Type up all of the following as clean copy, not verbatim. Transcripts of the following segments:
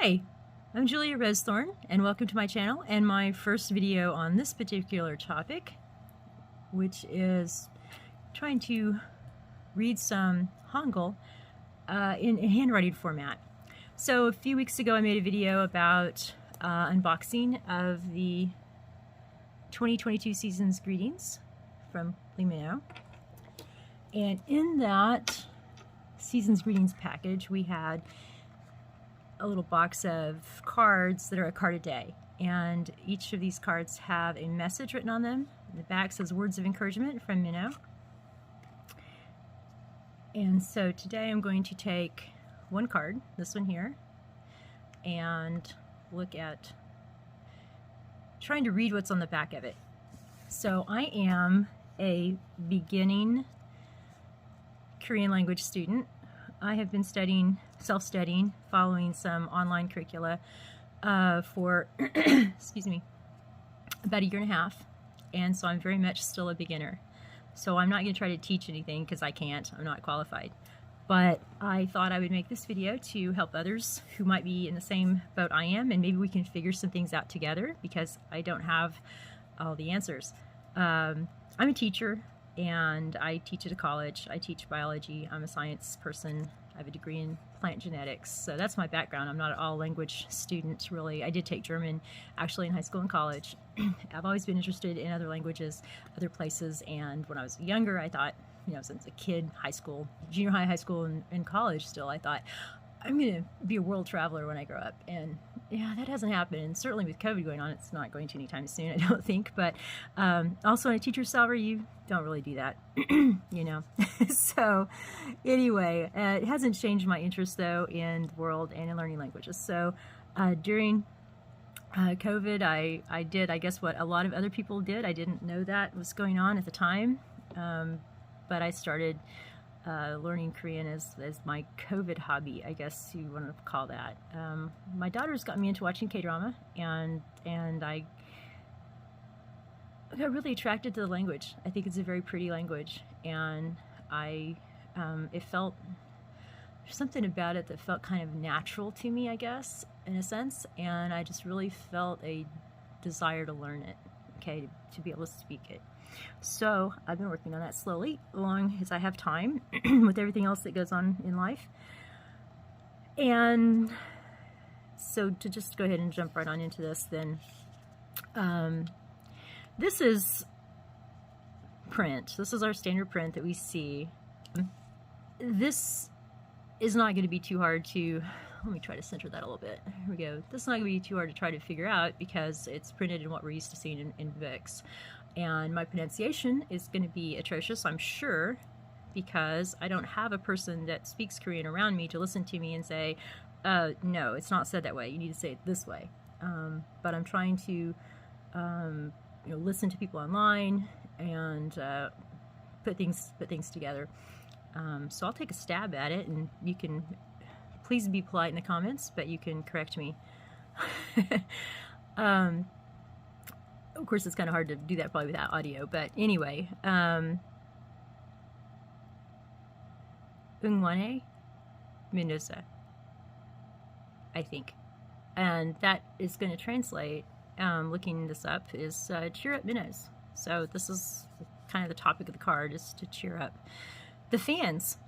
Hi, I'm Julia Rosethorn, and welcome to my channel and my first video on this particular topic, which is trying to read some Hangul in handwriting format. So a few weeks ago I made a video about unboxing of the 2022 season's greetings from Minho, and in that season's greetings package we had a little box of cards that are a card a day, and each of these cards have a message written on them. The back says words of encouragement from Minho. And so today I'm going to take one card, this one here, and look at trying to read what's on the back of it. So I am a beginning Korean language student. I have been self-studying, following some online curricula for, excuse me, about a year and a half, and so I'm very much still a beginner. So I'm not going to try to teach anything because I can't, I'm not qualified. But I thought I would make this video to help others who might be in the same boat I am, and maybe we can figure some things out together because I don't have all the answers. I'm a teacher, and I teach at a college. I teach biology. I'm a science person. I have a degree in plant genetics, so that's my background. I'm not an all-language student, really. I did take German, actually, in high school and college. I've always been interested in other languages, other places, and when I was younger, I thought, since a kid, high school, junior high, high school, and college still, I thought, I'm going to be a world traveler when I grow up. And yeah, that hasn't happened. And certainly with COVID going on, it's not going to anytime soon, I don't think. But also on a teacher's salary, you don't really do that, So anyway, it hasn't changed my interest, though, in the world and in learning languages. So during COVID, I did, I guess, what a lot of other people did. I didn't know that was going on at the time, but I started learning Korean as my COVID hobby, I guess you want to call that. My daughter's got me into watching K-drama, and I got really attracted to the language. I think it's a very pretty language, and it felt, there's something about it that felt kind of natural to me, I guess, in a sense, and I just really felt a desire to learn it, okay, to be able to speak it. So I've been working on that slowly, along as I have time with everything else that goes on in life. And so to just go ahead and jump right on into this, then this is print. This is our standard print that we see. This is not going to be too hard to, let me try to center that a little bit. Here we go. This is not going to be too hard to try to figure out because it's printed in what we're used to seeing in VIX. And my pronunciation is going to be atrocious, I'm sure, because I don't have a person that speaks Korean around me to listen to me and say, no, it's not said that way. You need to say it this way. But I'm trying to listen to people online and put things together. So I'll take a stab at it, and you can please be polite in the comments, but you can correct me. Of course, it's kind of hard to do that probably without audio, but anyway, Ungwane Mendoza, I think. And that is going to translate, looking this up, is cheer up minnows. So this is kind of the topic of the card, is to cheer up the fans.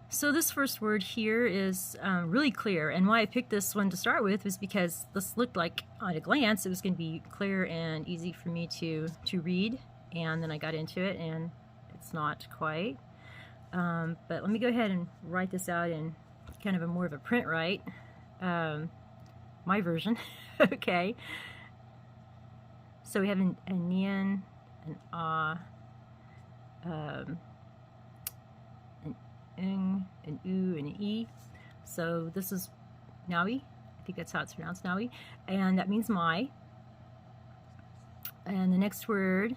So this first word here is really clear, and why I picked this one to start with was because this looked like, at a glance, it was going to be clear and easy for me to read, and then I got into it, and it's not quite. But let me go ahead and write this out in kind of a more of a print write, my version. Okay. So we have a nian, an an u, and an e. So this is nawi. I think that's how it's pronounced, nawi, and that means my. And the next word,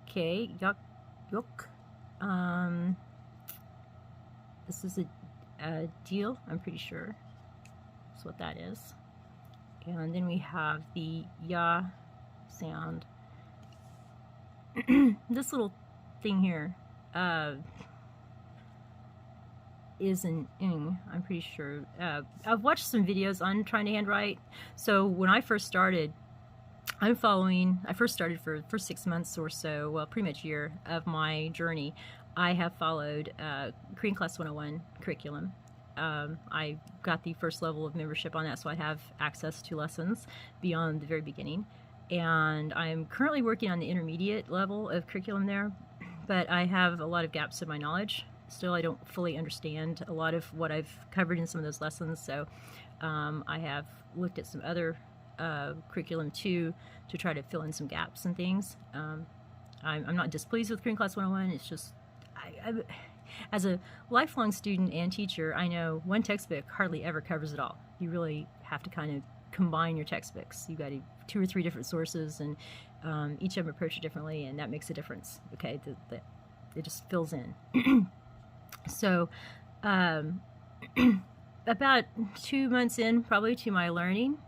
okay, yok. This is a deal, I'm pretty sure that's what that is. And then we have the ya sound. This little thing here, is an ing, I'm pretty sure. I've watched some videos on trying to handwrite. So when I first started, I first started for 6 months or so, well, pretty much a year of my journey. I have followed Korean Class 101 curriculum. I got the first level of membership on that, so I have access to lessons beyond the very beginning. And I'm currently working on the intermediate level of curriculum there, but I have a lot of gaps in my knowledge. Still, I don't fully understand a lot of what I've covered in some of those lessons, so I have looked at some other curriculum too to try to fill in some gaps and things. I'm not displeased with Korean Class 101, it's just, as a lifelong student and teacher, I know one textbook hardly ever covers it all. You really have to kind of combine your textbooks. You've got 2 or 3 different sources, and each of them approach it differently, and that makes a difference. Okay, it just fills in. So, about 2 months in, probably, to my learning,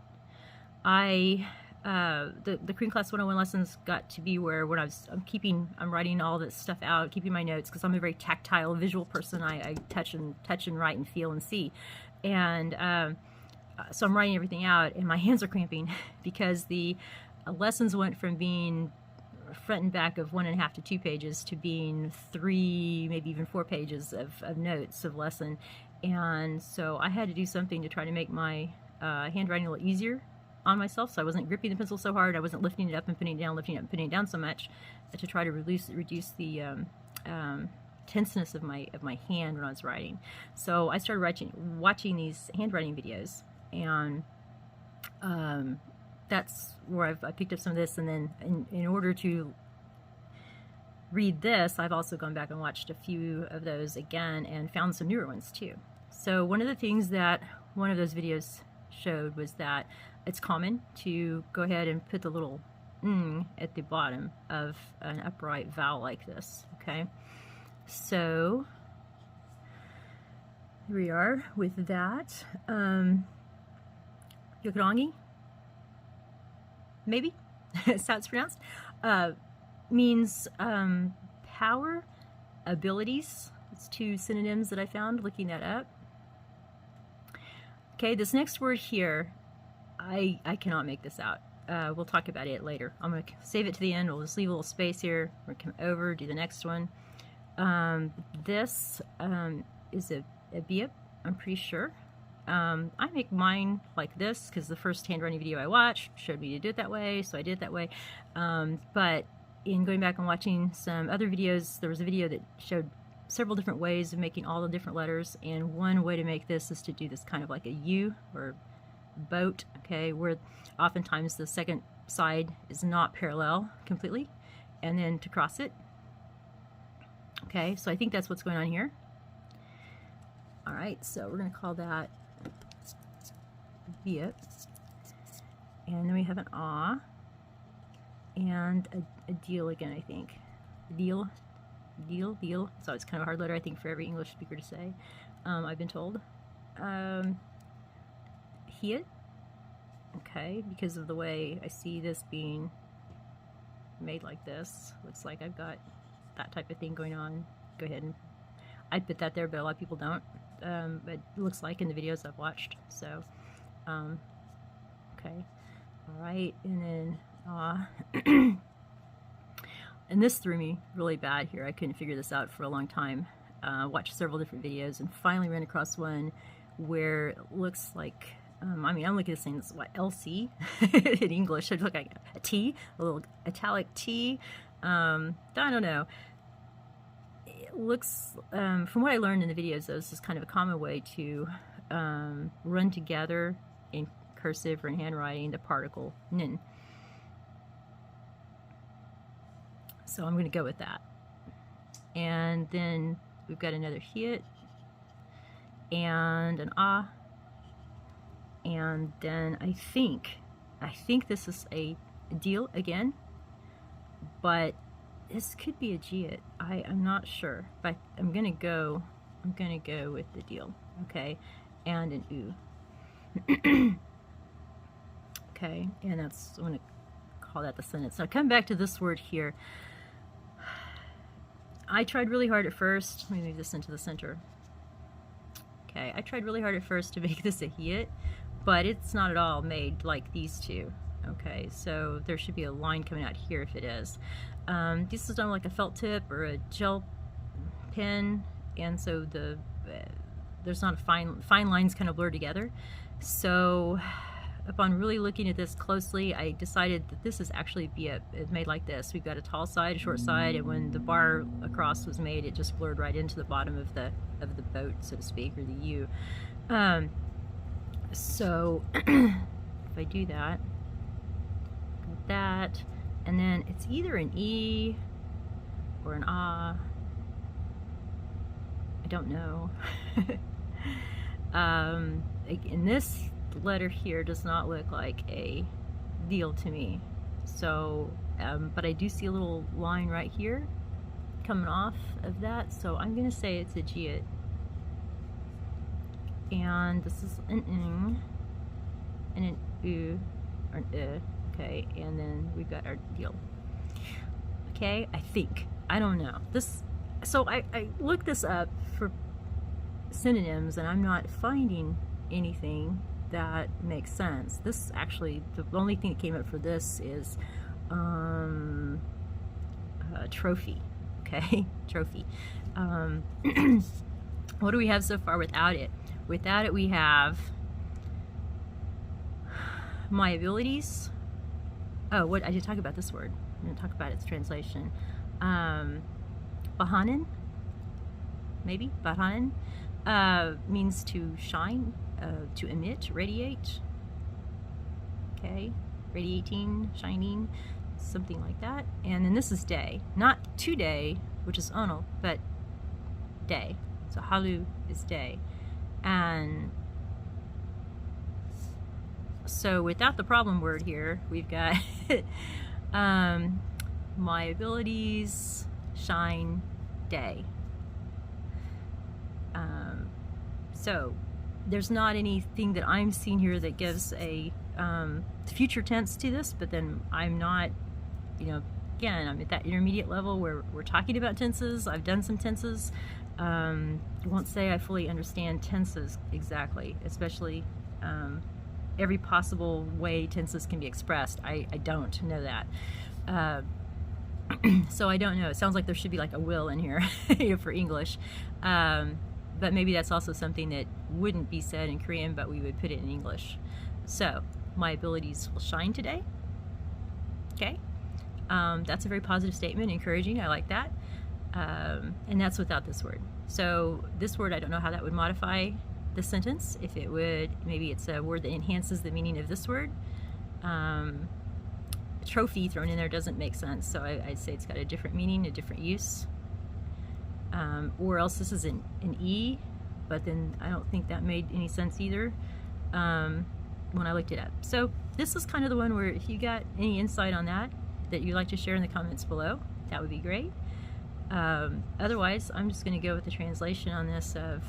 the Korean Class 101 lessons got to be where when I'm writing all this stuff out, keeping my notes, because I'm a very tactile, visual person. I touch and write and feel and see, and so I'm writing everything out, and my hands are cramping because the lessons went from being front and back of 1.5 to 2 pages to being 3, maybe even 4 pages of notes of lesson, and so I had to do something to try to make my handwriting a little easier on myself, so I wasn't gripping the pencil so hard, I wasn't lifting it up and putting it down, lifting it up and putting it down so much, to try to reduce the tenseness of my hand when I was writing. So I started watching these handwriting videos, and that's where I picked up some of this, and then in order to read this, I've also gone back and watched a few of those again and found some newer ones too. So one of the things that one of those videos showed was that it's common to go ahead and put the little ng at the bottom of an upright vowel like this, okay? So here we are with that. Yokurangi, maybe that's how it's pronounced, means power, abilities. It's 2 synonyms that I found looking that up. Okay, this next word here, I cannot make this out. We'll talk about it later. I'm going to save it to the end. We'll just leave a little space here. We're going to come over, do the next one. This is a biep, I'm pretty sure. I make mine like this because the first handwriting video I watched showed me to do it that way, so I did it that way. But in going back and watching some other videos, there was a video that showed several different ways of making all the different letters, and one way to make this is to do this kind of like a U or boat, okay, where oftentimes the second side is not parallel completely, and then to cross it. Okay, so I think that's what's going on here. All right, so we're going to call that biep, and then we have an ah, and a deal again, I think. Deal. So it's kind of a hard letter, I think, for every English speaker to say, I've been told. Hiet, okay, because of the way I see this being made like this. Looks like I've got that type of thing going on. Go ahead and I'd put that there, but a lot of people don't. But it looks like in the videos I've watched. So, okay, all right, and then and this threw me really bad here. I couldn't figure this out for a long time. Watched several different videos and finally ran across one where it looks like, I mean, I'm looking at this thing, this is what, LC in English. It looked like a T, a little italic T. I don't know. It looks, from what I learned in the videos, though, this is kind of a common way to run together in cursive or in handwriting the particle nin. So I'm going to go with that. And then we've got another hiet and an ah, and then I think this is a deal again, but this could be a jiet. I'm not sure, but I'm gonna go with the deal, okay, and an oo. Okay, and that's, I'm gonna call that the sentence. Now come back to this word here. I tried really hard at first. Let me move this into the center. Okay, I tried really hard at first to make this a hiet, but it's not at all made like these two. Okay, so there should be a line coming out here if it is. This is done like a felt tip or a gel pen, and so there's not a fine lines kind of blur together. So upon really looking at this closely, I decided that this is actually made like this. We've got a tall side, a short side, and when the bar across was made, it just blurred right into the bottom of the boat, so to speak, or the U. So if I do that, got that, and then it's either an E or an Ah. I don't know. And this letter here does not look like a deal to me. So, but I do see a little line right here coming off of that, so I'm going to say it's a hiet. And this is an ing and an u or an okay, and then we've got our deal. Okay, I think. I don't know. So I looked this up for synonyms, and I'm not finding anything that makes sense. This actually, the only thing that came up for this is trophy. Okay, trophy. What do we have so far without it? Without it, we have my abilities. Oh, what I did talk about this word. I'm going to talk about its translation. Bahanen, maybe Bahanen, means to shine, to emit, radiate. Okay, radiating, shining, something like that. And then this is day, not today, which is ono, but day. So halu is day. And so without the problem word here, we've got my abilities, shine, day. So there's not anything that I'm seeing here that gives a future tense to this, but then I'm not, you know, again, I'm at that intermediate level where we're talking about tenses. I've done some tenses. I won't say I fully understand tenses exactly, especially every possible way tenses can be expressed. I don't know that. So I don't know. It sounds like there should be like a will in here for English. But maybe that's also something that wouldn't be said in Korean, but we would put it in English. So my abilities will shine today. Okay. That's a very positive statement, encouraging. I like that. And that's without this word. So this word, I don't know how that would modify the sentence. If it would, maybe it's a word that enhances the meaning of this word. Trophy thrown in there doesn't make sense, so I'd say it's got a different meaning, a different use. Or else this is an E, but then I don't think that made any sense either when I looked it up. So this is kind of the one where if you got any insight on that you'd like to share in the comments below, that would be great. Otherwise, I'm just going to go with the translation on this of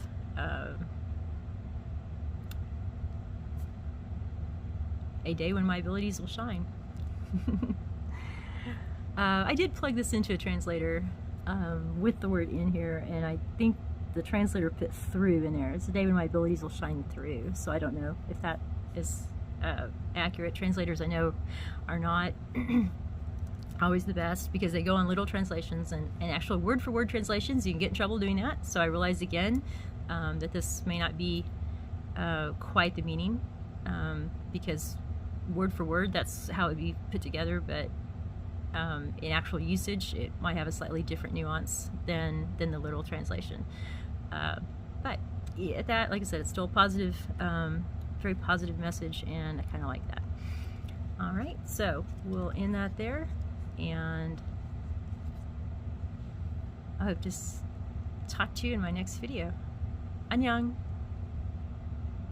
a day when my abilities will shine. I did plug this into a translator with the word in here, and I think the translator put through in there. It's a day when my abilities will shine through, so I don't know if that is accurate. Translators, I know, are not always the best because they go on literal translations and actual word-for-word translations. You can get in trouble doing that, so I realized again that this may not be quite the meaning because word for word, that's how it would be put together, but in actual usage, it might have a slightly different nuance than the literal translation. But at that, like I said, it's still a positive, very positive message, and I kind of like that. All right, so we'll end that there, and I hope to talk to you in my next video. Annyeong!